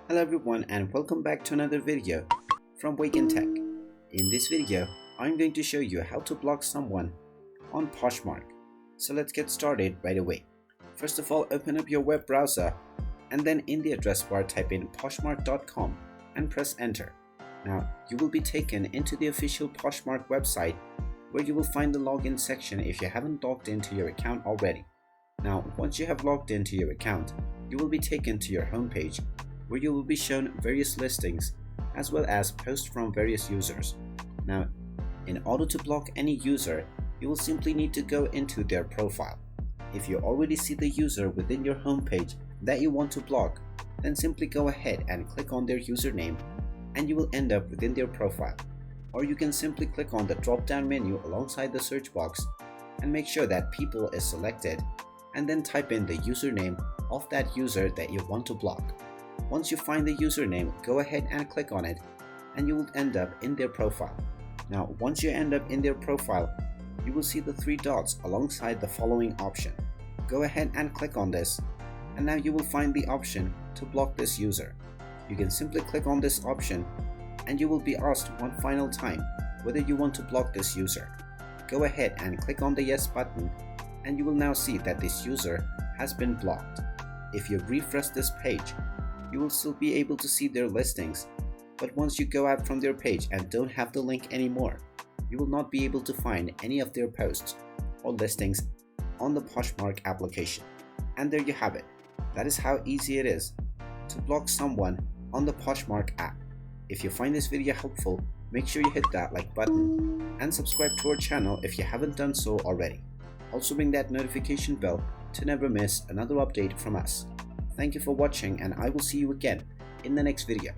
Hello everyone and welcome back to another video from Wake&Tech. In this video, I'm going to show you how to block someone on Poshmark. So let's get started right away. First of all, open up your web browser and then in the address bar type in poshmark.com and press enter. Now you will be taken into the official Poshmark website where you will find the login section if you haven't logged into your account already. Now once you have logged into your account, you will be taken to your homepage where you will be shown various listings as well as posts from various users. Now, in order to block any user, you will simply need to go into their profile. If you already see the user within your homepage that you want to block, then simply go ahead and click on their username and you will end up within their profile. Or you can simply click on the drop-down menu alongside the search box and make sure that people is selected and then type in the username of that user that you want to block. Once you find the username, go ahead and click on it and you will end up in their profile. Now once you end up in their profile, you will see the three dots alongside the following option. Go ahead and click on this and now you will find the option to block this user. You can simply click on this option and you will be asked one final time whether you want to block this user. Go ahead and click on the yes button and you will now see that this user has been blocked. If you refresh this page, you will still be able to see their listings, but once you go out from their page and don't have the link anymore, you will not be able to find any of their posts or listings on the Poshmark application. And there you have it. That is how easy it is to block someone on the Poshmark app. If you find this video helpful, make sure you hit that like button and subscribe to our channel if you haven't done so already. Also ring that notification bell to never miss another update from us. Thank you for watching and I will see you again in the next video.